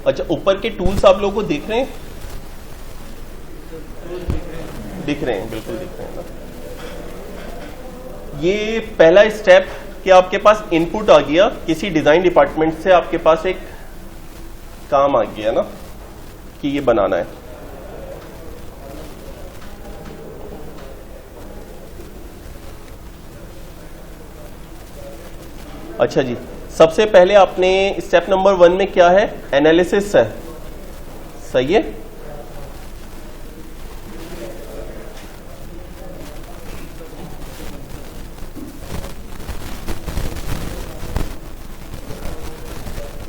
अच्छा, ऊपर के टूल्स आप लोगों को दिख रहे हैं? दिख रहे हैं, बिल्कुल दिख रहे हैं ना। ये पहला स्टेप कि आपके पास इनपुट आ गया, किसी डिजाइन डिपार्टमेंट से आपके पास एक काम आ गया ना कि ये बनाना है। अच्छा जी, सबसे पहले आपने स्टेप नंबर 1 में क्या है? एनालिसिस है, सही है।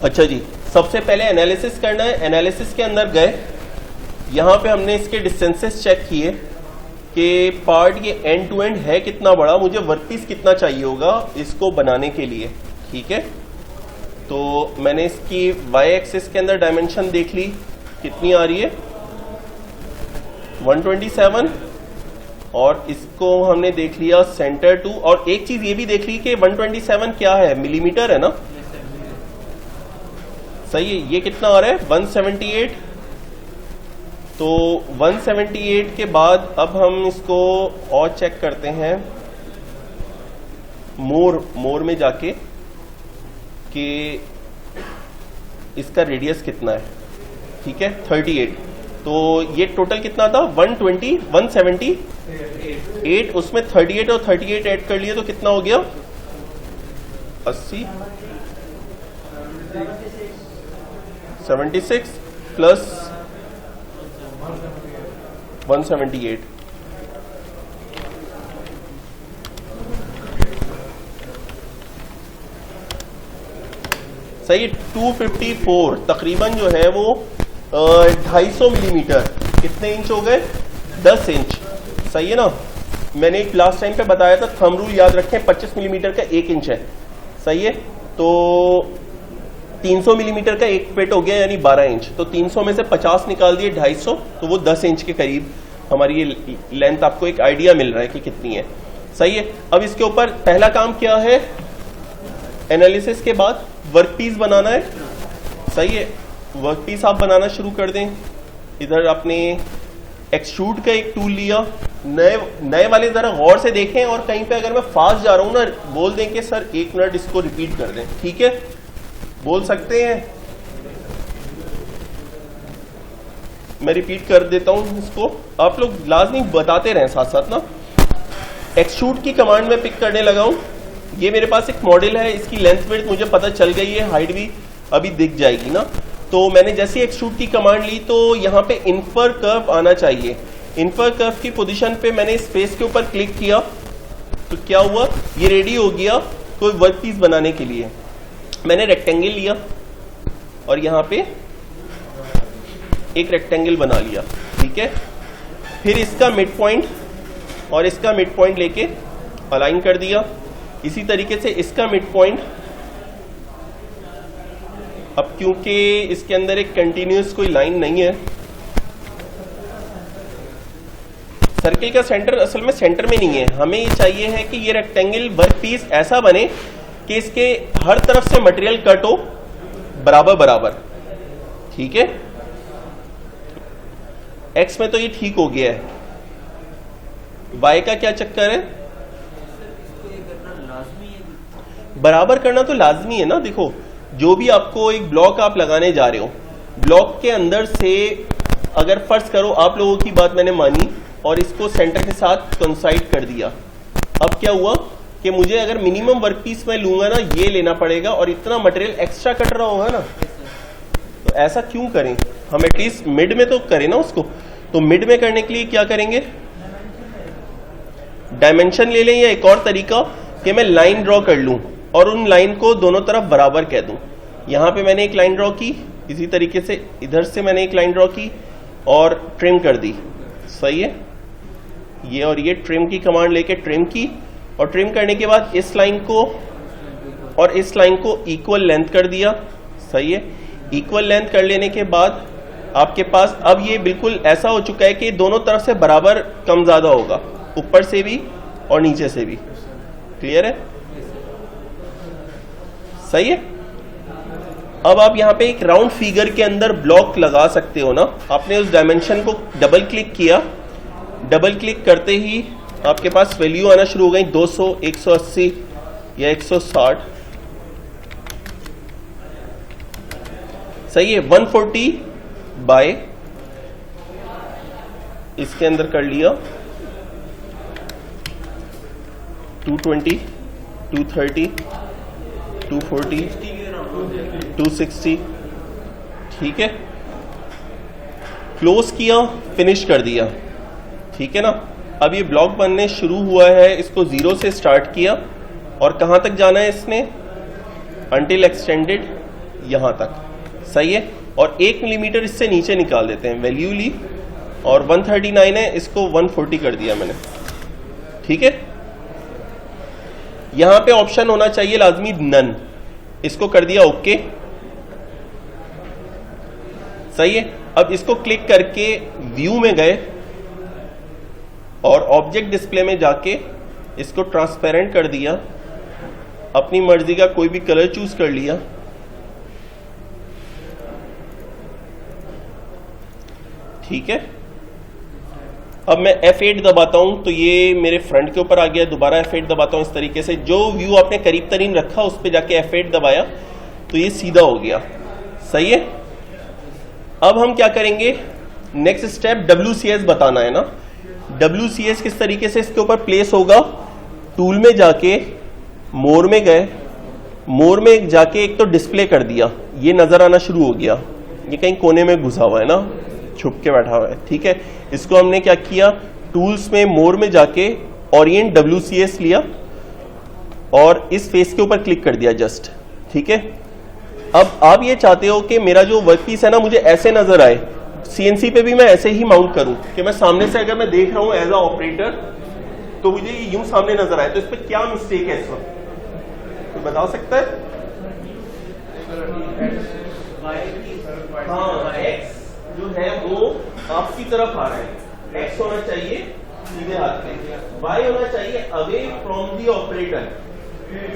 अच्छा जी, सबसे पहले एनालिसिस करना है। एनालिसिस के अंदर गए, यहां पे हमने इसके डिस्टेंसेस चेक किए कि पार्ट ये एंड टू एंड है कितना बड़ा, मुझे वर्कपीस कितना चाहिए होगा इसको बनाने के लिए, ठीक है। तो मैंने इसकी वाई एक्सिस के अंदर डायमेंशन देख ली, कितनी आ रही है 127, और इसको हमने देख लिया सेंटर टू। और एक चीज ये भी देख ली कि 127 क्या है, मिलीमीटर है ना, सही है। ये कितना आ रहा है 178। तो 178 के बाद अब हम इसको और चेक करते हैं मोर में जाके कि इसका रेडियस कितना है, ठीक है 38। तो ये टोटल कितना था 178, उसमें 38 और 38 ऐड कर लिए तो कितना हो गया 80, 76 प्लस 178, सही। 254 तकरीबन जो है वो 250 मिलीमीटर, कितने इंच हो गए 10 इंच, सही है ना। मैंने एक लास्ट टाइम पे बताया था, थंब रूल याद रखें, 25 मिलीमीटर का 1 इंच है, सही है। तो 300 मिलीमीटर का एक फिट हो गया यानी 12 इंच। तो 300 में से 50 निकाल दिए 250, तो वो 10 इंच के करीब हमारी ये लेंथ, आपको एक आइडिया मिल रहा है कि कितनी है, सही है। अब इसके ऊपर पहला काम क्या है, एनालिसिस के बाद वर्कपीस बनाना है, सही है। वर्कपीस आप बनाना शुरू कर दें। इधर आपने एक्सट्रूड का एक टूल लिया, नए वाले जरा गौर से देखें, और कहीं पे अगर मैं फास्ट जा रहा हूं ना बोल दें कि सर 1 मिनट इसको रिपीट कर दें, ठीक है, बोल सकते हैं। मैं रिपीट कर देता हूं इसको, आप लोग लाजमी बताते रहें साथ साथ ना। एक्सट्रूड की कमांड में पिक करने लगा हूं। ये मेरे पास एक मॉडल है, इसकी लेंथ विड्थ मुझे पता चल गई है, हाइट भी अभी दिख जाएगी ना। तो मैंने जैसे एक्सट्रूड की कमांड ली तो यहां पे इन्फर कर्व आना चाहिए। इन्फर कर्व की पोजीशन पे मैंने इस फेस के ऊपर क्लिक किया तो क्या हुआ, ये रेडी हो गया कोई वर्कपीस बनाने के लिए। मैंने रेक्टेंगल लिया और यहां पे एक रेक्टेंगल बना लिया, ठीक है। फिर इसका मिड पॉइंट और इसका मिड पॉइंट लेके अलाइन कर दिया। इसी तरीके से इसका मिड पॉइंट, अब क्योंकि इसके अंदर एक कंटिन्यूअस कोई लाइन नहीं है, सर्किल का सेंटर असल में सेंटर में नहीं है, हमें ये चाहिए है कि ये रेक्टेंगल वर्कपीस ऐसा बने कि इसके हर तरफ से मटेरियल कट हो बराबर बराबर, ठीक है। एक्स में तो ये ठीक हो गया है, वाई का क्या चक्कर है, बराबर करना तो लाजमी है ना। देखो, जो भी आपको एक ब्लॉक आप लगाने जा रहे हो, ब्लॉक के अंदर से अगर फर्ज करो आप लोगों की बात मैंने मानी और इसको सेंटर के साथ कोइंसाइड कर दिया, अब क्या हुआ कि मुझे अगर मिनिमम वर्कपीस मैं लूंगा ना, ये लेना पड़ेगा और इतना मटेरियल एक्स्ट्रा कट रहा होगा ना। तो ऐसा क्यों करें, हम एटलीस्ट मिड में तो करें ना उसको। तो मिड में करने के लिए क्या करेंगे, डायमेंशन ले लें, या एक और तरीका कि मैं लाइन ड्रॉ कर लूं और उन लाइन को दोनों तरफ बराबर कह दूं। यहां पे मैंने एक लाइन ड्रॉ की, इसी तरीके से इधर से मैंने एक लाइन ड्रॉ की और ट्रिम कर दी, सही है। ये और ये ट्रिम की कमांड लेके ट्रिम की, और ट्रिम करने के बाद इस लाइन को और इस लाइन को इक्वल लेंथ कर दिया, सही है। इक्वल लेंथ कर लेने के बाद आपके पास अब ये बिल्कुल ऐसा हो चुका है कि दोनों तरफ से बराबर कम ज्यादा होगा, ऊपर से भी और नीचे से भी। क्लियर है, सही है। अब आप यहाँ पे एक राउंड फिगर के अंदर ब्लॉक लगा सकते हो ना। आपने उस डायमेंशन को डबल क्लिक किया, डबल क्लिक करते ही आपके पास वैल्यू आना शुरू हो गई 200, 180 या 160। सही है। 140 बाय इसके अंदर कर लिया 220, 230, 240, 260। ठीक है, क्लोज किया, फिनिश कर दिया। ठीक है ना। अब ये ब्लॉक बनने शुरू हुआ है, इसको 0 से स्टार्ट किया और कहां तक जाना है इसने, अंटिल एक्सटेंडेड यहां तक। सही है। और 1 मिलीमीटर इससे नीचे निकाल देते हैं, वैल्यू ली और 139 है, इसको 140 कर दिया मैंने। ठीक है। यहां पे ऑप्शन होना चाहिए लाजमी नन, इसको कर दिया ओके। सही है। अब इसको क्लिक करके व्यू में गए और ऑब्जेक्ट डिस्प्ले में जाके इसको ट्रांसपेरेंट कर दिया, अपनी मर्जी का कोई भी कलर चूज कर लिया। ठीक है। अब मैं F8 दबाता हूं तो ये मेरे फ्रंट के ऊपर आ गया। दोबारा F8 दबाता हूं इस तरीके से, जो व्यू आपने करीब तरीन रखा उस पे जाके F8 दबाया तो ये सीधा हो गया। सही है। अब हम क्या करेंगे, नेक्स्ट स्टेप WCS बताना है ना। WCS किस तरीके से इसके ऊपर प्लेस होगा, टूल में जाके मोर में गए, मोर में जाके एक तो डिस्प्ले कर दिया, ये नजर आना शुरू हो गया। ये कहीं कोने में घुसा हुआ है ना, छुप के बैठा हुआ है। ठीक है। इसको हमने क्या किया, टूल्स में मोर में जाके ओरिएंट WCS लिया और इस फेस के ऊपर क्लिक कर दिया जस्ट। ठीक है। अब आप ये चाहते हो कि मेरा जो वर्कपीस है ना मुझे ऐसे नजर आए, CNC पे भी मैं ऐसे ही माउंट करूं कि मैं सामने से अगर मैं देख रहा हूं एज अ ऑपरेटर तो मुझे यूं सामने नजर आए। तो इस पे क्या मिस्टेक है इस वक्त, कोई बता सकता है? हाँ, X जो है वो आपकी तरफ आ रहा है, X होना चाहिए सीधे हाथ पे, Y होना चाहिए अवे फ्रॉम दी ऑपरेटर।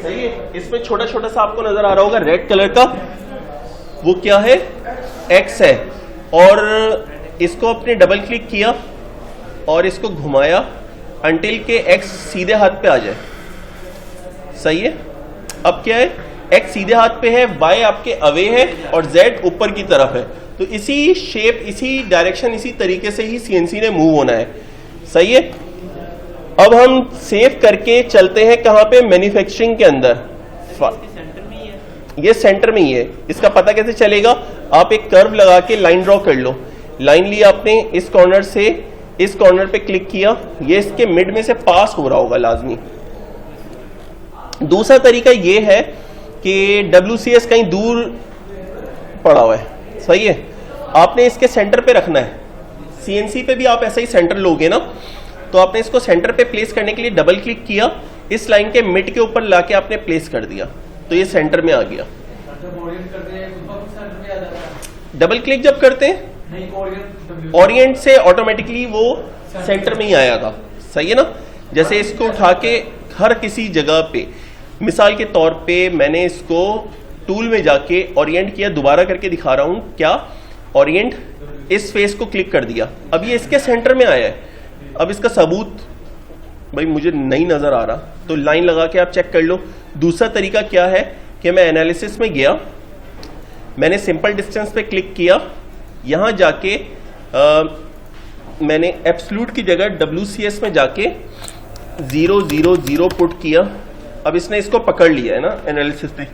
सही है। इसमें छोटा छोटा सा आपको नजर आ रहा होगा रेड कलर का, वो क्या है, X है। और इसको आपने डबल क्लिक किया और इसको घुमाया अंटिल के X सीधे हाथ पे आ जाए। सही है। अब क्या है, X सीधे हाथ पे है, Y आपके अवे है और Z ऊपर की तरफ है। तो इसी शेप, इसी डायरेक्शन, इसी तरीके से ही CNC ने मूव होना है। सही है। अब हम सेव करके चलते हैं कहां पे, मैन्युफैक्चरिंग के अंदर। ये सेंटर में ही है। इसका पता कैसे चलेगा, आप एक कर्व लगा के लाइन ड्रॉ कर लो। लाइन ली आपने, इस कॉर्नर से इस कॉर्नर पे क्लिक किया, ये इसके मिड में से पास हो रहा होगा लाजमी। दूसरा तरीका ये है कि WCS कहीं दूर पड़ा हुआ है। सही है। आपने इसके सेंटर पे रखना है। CNC पे भी आप ऐसा ही सेंटर लोगे ना, तो आपने इसको सेंटर पे प्लेस करने के लिए डबल क्लिक किया, इस लाइन के मिड के ऊपर लाके आपने प्लेस कर दिया तो ये सेंटर में आ गया। डबल क्लिक जब करते हैं ओरिएंट से ऑटोमेटिकली वो सेंटर में ही आएगा। सही है ना। जैसे इसको उठा के हर किसी जगह पे, मिसाल के तौर पे मैंने इसको टूल में जाके ओरिएंट किया, दोबारा करके दिखा रहा हूं क्या, ओरिएंट, इस फेस को क्लिक कर दिया, अब ये इसके सेंटर में आया है। अब इसका सबूत भाई मुझे नहीं नजर आ रहा तो लाइन लगा के आप चेक कर लो। दूसरा तरीका क्या है कि मैं एनालिसिस में गया, मैंने सिंपल डिस्टेंस पे क्लिक किया, यहां जाके मैंने एब्सोल्यूट की जगह WCS में जाके 000 पुट किया। अब इसने इसको पकड़ लिया है ना एनालिसिस में।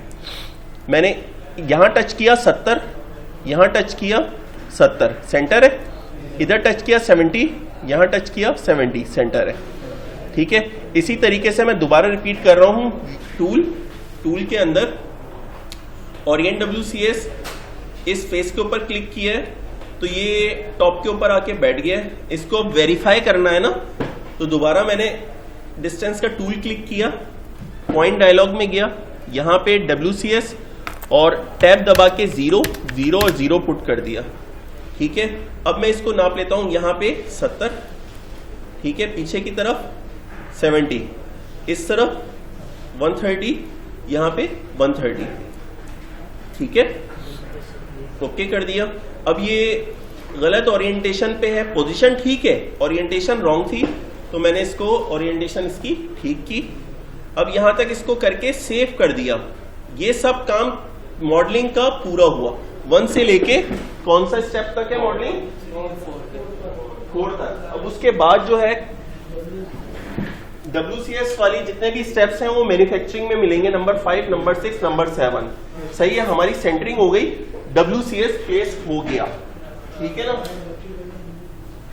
मैंने यहां टच किया 70, यहां टच किया 70, सेंटर है। इधर टच किया 70, यहां टच किया 70, सेंटर है। ठीक है। इसी तरीके से मैं दोबारा रिपीट कर रहा हूं। टूल के अंदर ओरिएंट WCS, इस फेस के ऊपर क्लिक किया है तो ये टॉप के ऊपर आके बैठ गया है। इसको वेरीफाई करना है ना, तो दोबारा मैंने डिस्टेंस का टूल क्लिक किया, पॉइंट डायलॉग में गया, यहां पे WCS और टैब दबा के 0 और 0 पुट कर दिया। ठीक है। अब मैं इसको नाप लेता हूं, यहां पे 70, ठीक है, पीछे की तरफ 70, इस तरफ 130, यहां पे 130। ठीक है। ओके कर दिया। अब ये गलत ओरिएंटेशन पे है, पोजीशन ठीक है, ओरिएंटेशन रॉन्ग थी, तो मैंने इसको ओरिएंटेशन इसकी ठीक की। अब यहां तक इसको करके सेव कर दिया। ये सब काम मॉडलिंग का पूरा हुआ। 1 से लेके कौन सा स्टेप तक है मॉडलिंग? 4 तक। अब उसके बाद जो है WCS वाली जितने भी स्टेप्स हैं वो मैन्युफैक्चरिंग में मिलेंगे, नंबर 5, नंबर 6, नंबर 7। सही है, हमारी सेंटरिंग हो गई, WCS प्लेस हो गया, ठीक है ना।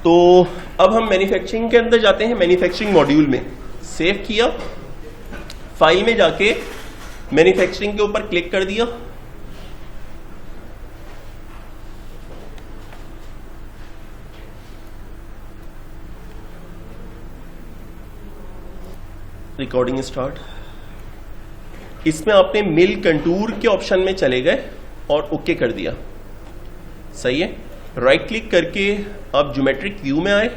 तो अब हम मैन्युफैक्चरिंग के अंदर जाते हैं, मैन्युफैक्चरिंग मॉड्यूल में। सेव किया, फाइल में जाके मैन्युफैक्चरिंग के ऊपर क्लिक कर दिया। Recording start. इसमें आपने मिल कंटूर के ऑप्शन में चले गए और ओके कर दिया। सही है, राइट क्लिक करके आप ज्योमेट्रिक व्यू में आए।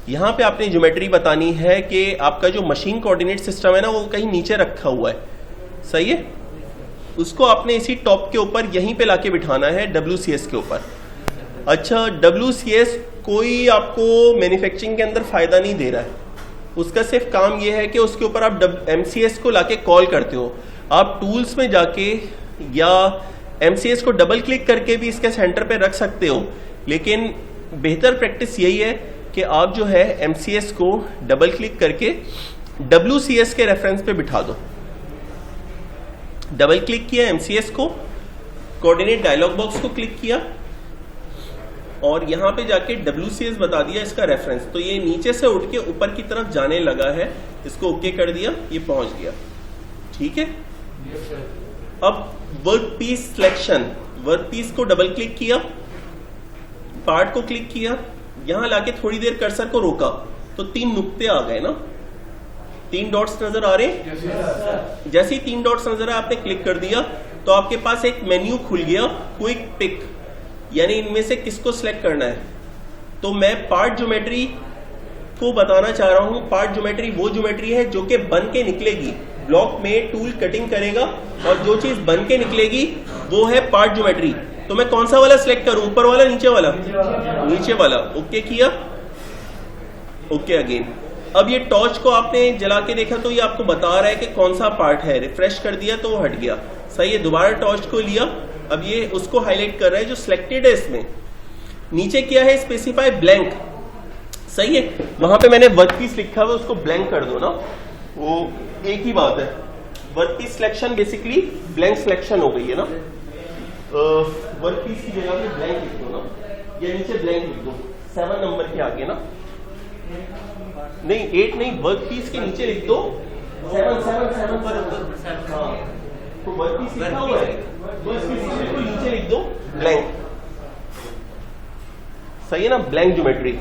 यहां पे आपने ज्योमेट्री बतानी है कि आपका जो मशीन कोऑर्डिनेट सिस्टम है ना वो कहीं नीचे रखा हुआ है। सही है, उसको आपने इसी टॉप के ऊपर यहीं पे लाके बिठाना है, WCS के ऊपर। अच्छा, WCS कोई आपको मैन्युफैक्चरिंग के अंदर फायदा नहीं दे रहा है, उसका सिर्फ काम यह है कि उसके ऊपर आप MCS को लाके कॉल करते हो। आप टूल्स में जाके या MCS को डबल क्लिक करके भी इसके सेंटर पे रख सकते हो, लेकिन बेहतर प्रैक्टिस यही है कि आप जो है MCS को डबल क्लिक करके WCS के रेफरेंस पे बिठा दो। डबल क्लिक किया MCS को, कोऑर्डिनेट डायलॉग बॉक्स को क्लिक किया और यहां पे जाके WCS बता दिया इसका रेफरेंस। तो ये नीचे से उठ के ऊपर की तरफ जाने लगा है, इसको ओके कर दिया, ये पहुंच गया। ठीक है, अब workpiece selection, workpiece को डबल क्लिक किया, पार्ट को क्लिक किया, यहां लाके थोड़ी देर कर्सर को रोका तो 3 नुक्ते आ गए ना, 3 डॉट्स नजर आ रहे। जैसे ही 3 डॉट्स नजर आए आपने क्लिक कर दिया तो आपके पास एक मेन्यू खुल गया, क्विक पिक, यानी इनमें से किसको सिलेक्ट करना है। तो मैं पार्ट ज्योमेट्री को बताना चाह रहा हूं। पार्ट ज्योमेट्री वो ज्योमेट्री है जो कि बन के निकलेगी, ब्लॉक में टूल कटिंग करेगा और जो चीज बन के निकलेगी वो है पार्ट ज्योमेट्री। तो मैं कौन सा वाला सिलेक्ट करूं, ऊपर वाला नीचे वाला? नीचे वाला। ओके किया, ओके अगेन। अब ये टॉर्च को आपने जला के देखा तो ये आपको बता रहा है कि कौन सा पार्ट है, रिफ्रेश कर दिया तो वो हट गया। सही है, दोबारा टॉर्च को लिया, अब ये उसको हाईलाइट कर रहा है जो सिलेक्टेड है इसमें। नीचे क्या है, स्पेसिफाई ब्लैंक। सही है, वहां पे मैंने वर्क पीस लिखा हुआ, उसको ब्लैंक कर दो ना, वो एक ही बात है। Workpiece selection basically blank selection हो गई है ना। वर्क पीस की जगह पे ब्लैंक लिख दो ना, या नीचे ब्लैंक लिख दो 7 नंबर के आगे ना, नहीं 8 नहीं, वर्क पीस के नीचे लिख दो 7 पर। हाँ, तो वर्क पीस लिखा हुआ है तो इसके बिल्कुल नीचे लिख दो ब्लैंक। सही है ना, ब्लैंक ज्योमेट्री।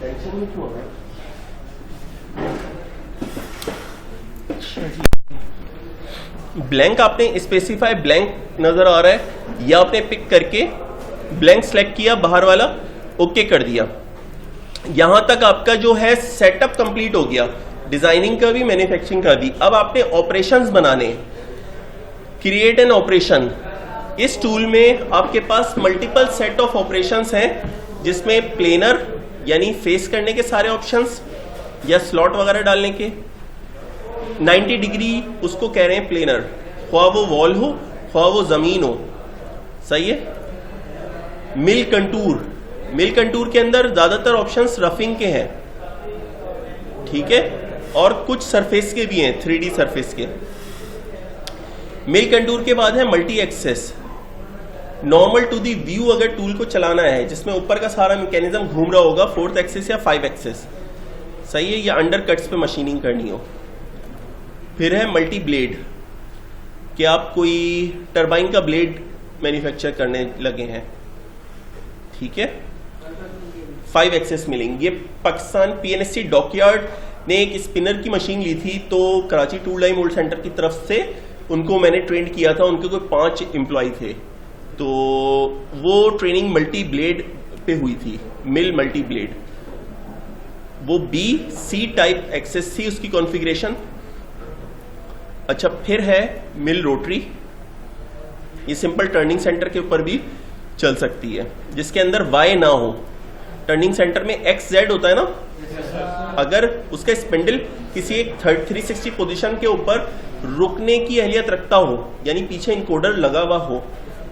टेंशन में क्यों है? ब्लैंक आपने स्पेसिफाई ब्लैंक नजर आ रहा है, या आपने पिक करके ब्लैंक सेलेक्ट किया, बाहर वाला ओके कर दिया। यहां तक आपका जो है सेटअप कंप्लीट हो गया, डिजाइनिंग का भी मैन्युफैक्चरिंग का भी। अब आपने ऑपरेशंस बनाने, क्रिएट एन ऑपरेशन। इस टूल में आपके पास मल्टीपल सेट ऑफ ऑपरेशंस हैं, जिसमें प्लेनर यानी फेस करने के सारे ऑप्शंस या स्लॉट वगैरह डालने के, 90 डिग्री उसको कह रहे हैं प्लेनर, ख्वाह वो वॉल हो ख्वाह वो जमीन हो। सही है, मिल कंटूर, मिल कंटूर के अंदर ज्यादातर ऑप्शंस रफिंग के हैं, ठीक है, और कुछ सरफेस के भी हैं, 3D सरफेस के। मिल कंटूर के बाद है multi axis, normal to the view अगर टूल को चलाना है, जिसमें ऊपर का सारा मैकेनिज्म घूम रहा होगा, 4th एक्सेस या 5 एक्सेस। सही है, या अंडर कट्स पे मशीनिंग करनी हो। फिर है मल्टी ब्लेड, कि आप कोई टरबाइन का ब्लेड मैन्युफैक्चर करने लगे हैं, ठीक है, 5 एक्सेस मिलेंगे। ये पाकिस्तान PNSC डॉकयार्ड ने एक स्पिनर की मशीन ली थी, तो Karachi tool die mould centre की तरफ से उनको मैंने ट्रेन किया था, उनके कोई 5 एम्प्लॉय थे, तो वो ट्रेनिंग मल्टी ब्लेड पे हुई थी, मिल मल्टी ब्लेड। वो BC टाइप एक्सेस थी उसकी कॉन्फ़िगरेशन। अच्छा, फिर है मिल रोटरी, ये सिंपल टर्निंग सेंटर के ऊपर भी चल सकती है, जिसके अंदर वाई ना हो। टर्निंग सेंटर में एक्स जेड होता है ना, अगर उसका स्पिंडल किसी एक 360 पोजीशन के ऊपर रुकने की अहलियत रखता हो, यानी पीछे इनकोडर लगा हुआ हो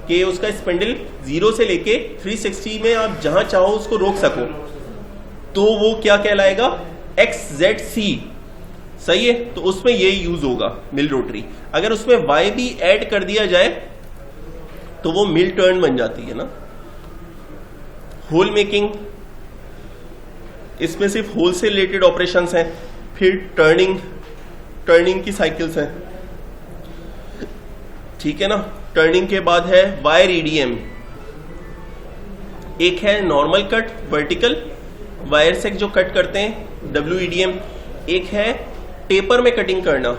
कि उसका स्पिंडल 0 से लेके 360 में आप जहां चाहो उसको रोक सको, तो वो क्या कहलाएगा, एक्स जेड सी। सही है, तो उसमें ये यूज होगा मिल रोटरी। अगर उसमें वाई भी ऐड कर दिया जाए तो वो मिल टर्न बन जाती है ना। होल मेकिंग, इसमें सिर्फ होल से रिलेटेड ऑपरेशंस हैं। फिर टर्निंग की साइकिल्स हैं, ठीक है ना। टर्निंग के बाद है वायर ईडीएम। एक है नॉर्मल कट वर्टिकल वायर से जो कट करते हैं WEDM, एक है टेपर में कटिंग करना।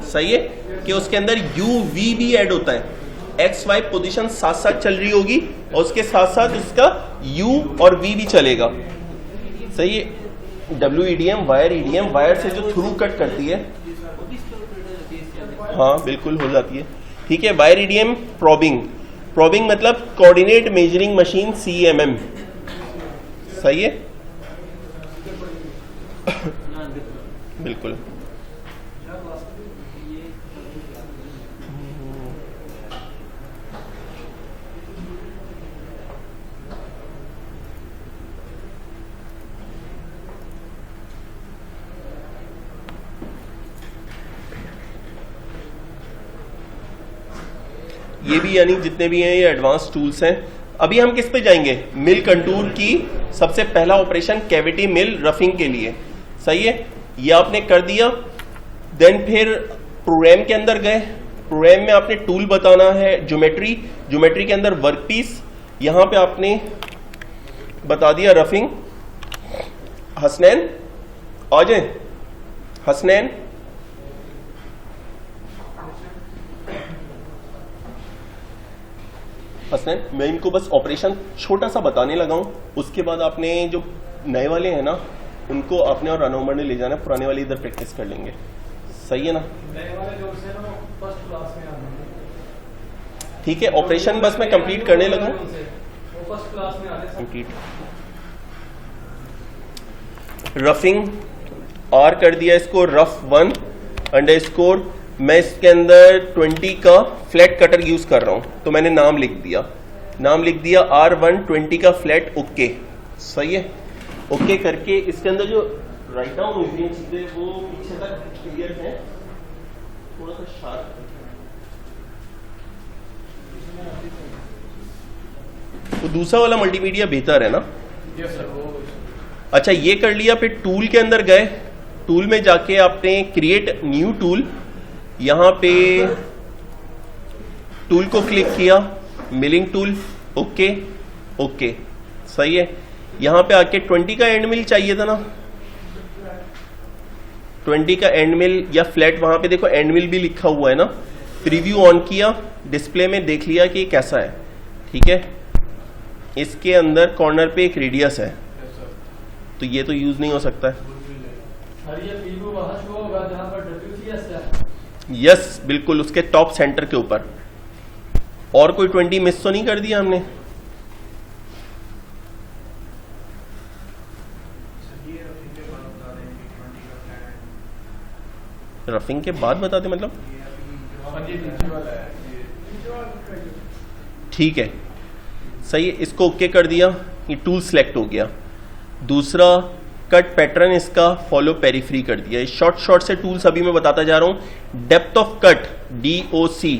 सही है कि उसके अंदर UV भी ऐड होता है, XY पोजीशन साथ साथ चल रही होगी और उसके साथ साथ उसका U और V भी चलेगा। सही है, WEDM वायर EDM वायर से जो थ्रू कट करती है, हाँ बिल्कुल हो जाती है, ठीक है। वायर EDM प्रोबिंग मतलब कोऑर्डिनेट मेजरिंग मशीन CMM। सही है बिल्कुल। ये भी यानी जितने भी हैं ये एडवांस टूल्स हैं। अभी हम किस पे जाएंगे, मिल कंटूर की सबसे पहला ऑपरेशन कैविटी मिल रफिंग के लिए। सही है, ये आपने कर दिया। देन फिर प्रोग्राम के अंदर गए, प्रोग्राम में आपने टूल बताना है ज्योमेट्री के अंदर वर्कपीस, यहां पे आपने बता दिया रफिंग। हसनैन आ जाए, हसनैन मैं इनको बस ऑपरेशन छोटा सा बताने लगा हूं, उसके बाद आपने जो नए वाले हैं ना उनको आपने और रनओवर में ले जाना, पुराने वाले इधर प्रैक्टिस कर लेंगे। सही है ना, नए वाले जो से ना फर्स्ट क्लास में आने। ठीक है, ऑपरेशन बस मैं कंप्लीट करने लगा, वो फर्स्ट क्लास में आने कंप्लीट। रफिंग आर कर दिया इसको, रफ 1 अंडरस्कोर। मैं इसके अंदर 20 का फ्लैट कटर यूज कर रहा हूं, तो मैंने नाम लिख दिया R1 20 का फ्लैट। ओके, सही है। ओके करके इसके अंदर जो राइट डाउन हुई थी चीजें वो पीछे तक क्लियर है, थोड़ा सा शार्प। तो दूसरा वाला मल्टीमीडिया बेहतर है ना। यस सर, वो अच्छा ये कर लिया। फिर टूल के अंदर गए, टूल में जाके आपने क्रिएट न्यू टूल, यहां पे टूल को क्लिक किया, मिलिंग टूल। ओके ओके, सही है। यहां पे आके 20 का एंड मिल चाहिए था ना, 20 का एंड मिल या फ्लैट, वहां पे देखो एंड मिल भी लिखा हुआ है ना। प्रीव्यू ऑन किया, डिस्प्ले में देख लिया कि कैसा है, ठीक है। इसके अंदर कॉर्नर पे एक रेडियस है, तो ये तो यूज नहीं हो सकता है। यस बिल्कुल, उसके टॉप सेंटर के ऊपर। और कोई 20 मिस तो नहीं कर दिया हमने? रफिंग के बाद बता दे मतलब, ठीक है सही है। इसको ओके कर दिया, ये टूल सेलेक्ट हो गया। दूसरा कट पैटर्न इसका फॉलो पेरिफ्री कर दिया। शॉर्ट से टूल्स अभी मैं बताता जा रहा हूं। डेप्थ ऑफ कट DOC,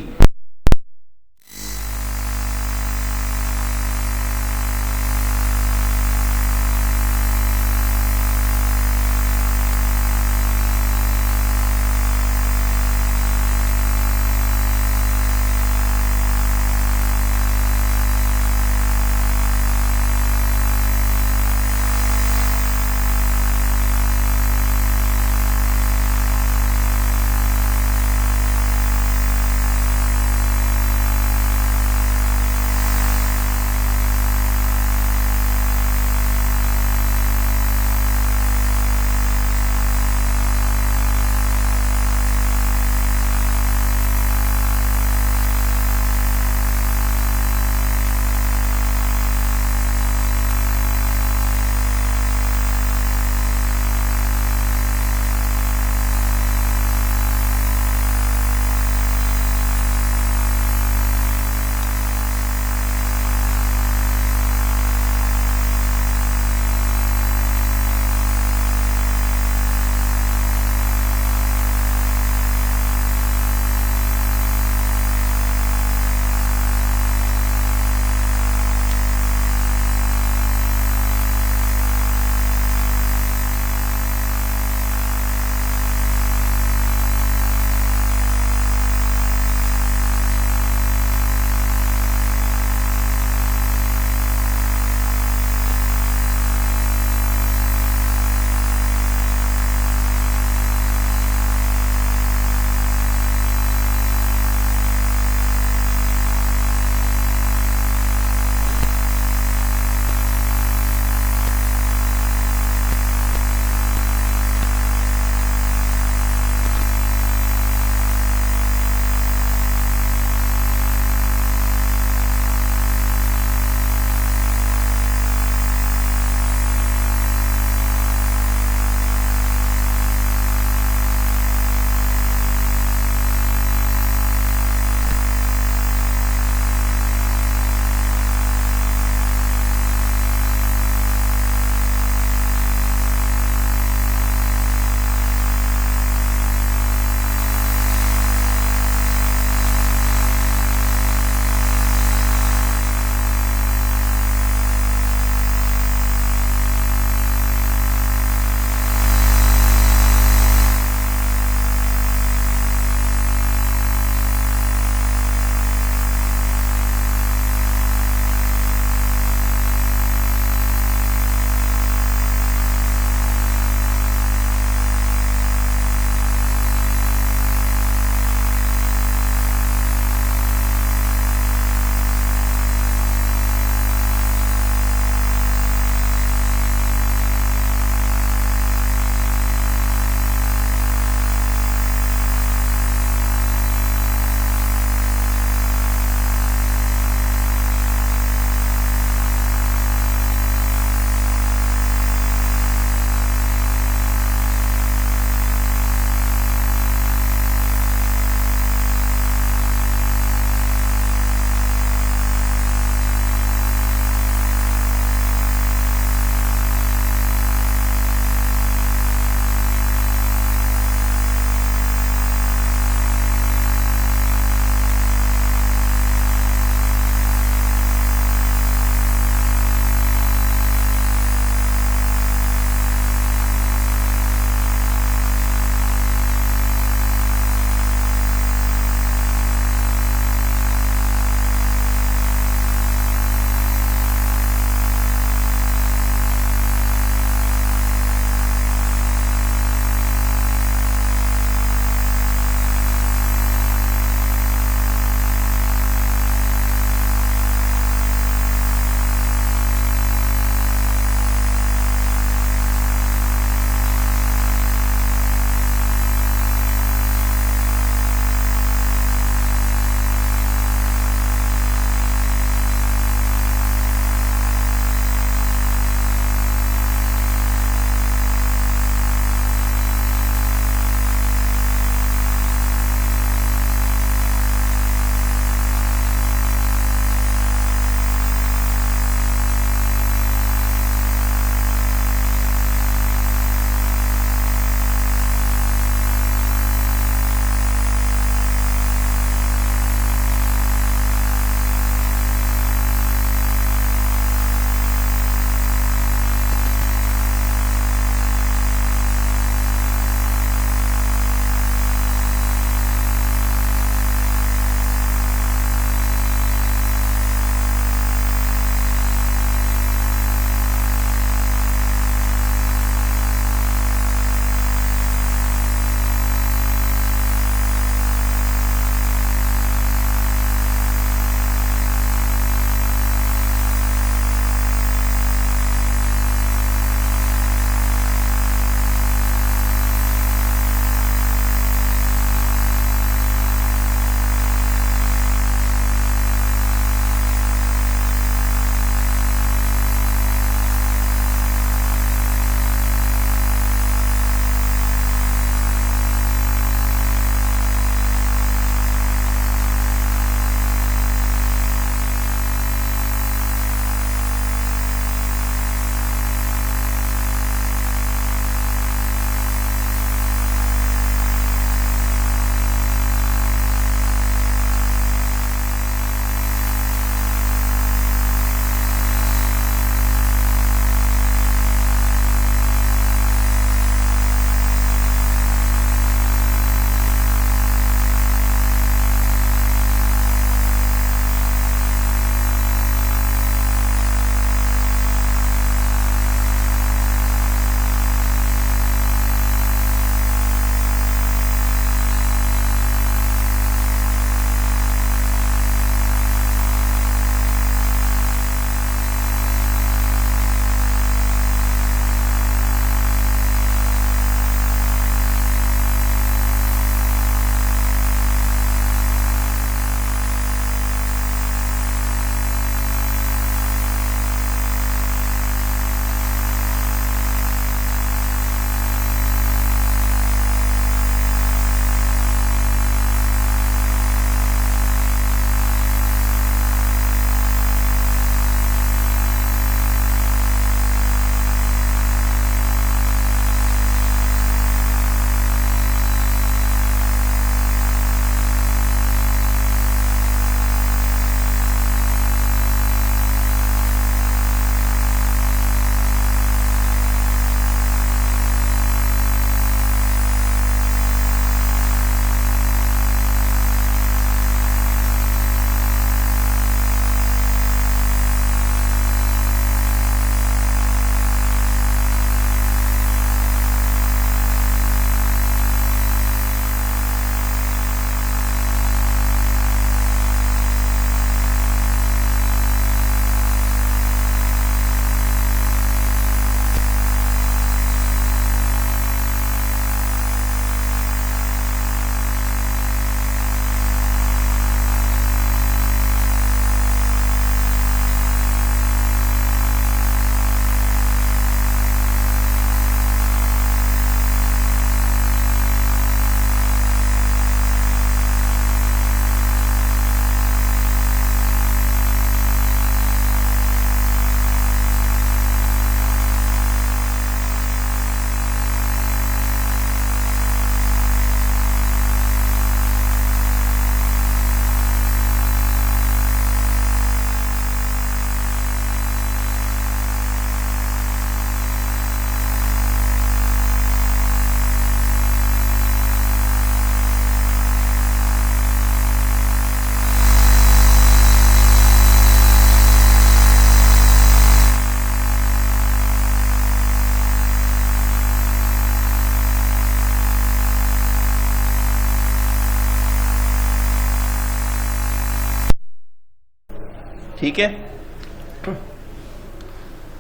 ठीक है,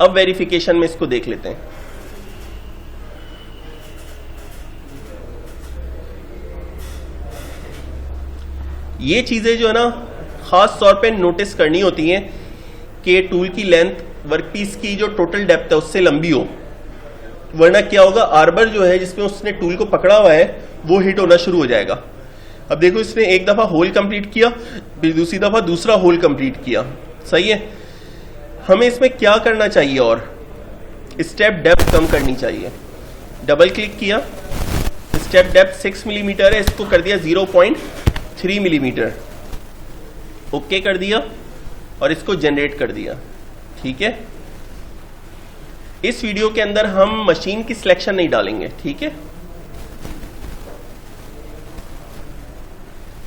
अब वेरिफिकेशन में इसको देख लेते हैं। ये चीजें जो है ना खास तौर पे नोटिस करनी होती हैं कि टूल की लेंथ वर्कपीस की जो टोटल डेप्थ है उससे लंबी हो, वरना क्या होगा, आर्बर जो है जिसमें उसने टूल को पकड़ा हुआ है वो हिट होना शुरू हो जाएगा। अब देखो इसने एक दफा होल कंप्लीट किया, फिर दूसरी दफा दूसरा होल कंप्लीट किया, सही है। हमें इसमें क्या करना चाहिए, और स्टेप डेप्थ कम करनी चाहिए। डबल क्लिक किया, स्टेप डेप्थ 6 मिलीमीटर है, इसको कर दिया 0.3 मिलीमीटर, ओके कर दिया और इसको जनरेट कर दिया। ठीक है, इस वीडियो के अंदर हम मशीन की सिलेक्शन नहीं डालेंगे, ठीक है।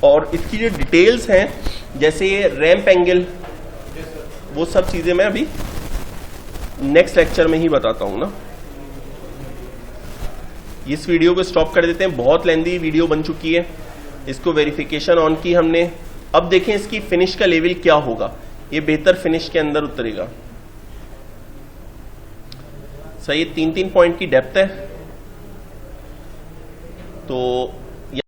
और इसकी जो डिटेल्स हैं जैसे ये रैंप एंगल, वो सब चीजें मैं अभी नेक्स्ट लेक्चर में ही बताता हूं ना। इस वीडियो को स्टॉप कर देते हैं, बहुत लेंदी वीडियो बन चुकी है। इसको वेरिफिकेशन ऑन की हमने। अब देखें इसकी फिनिश का लेवल क्या होगा, ये बेहतर फिनिश के अंदर उतरेगा। सही, 3-3 पॉइंट की डेप्थ है, तो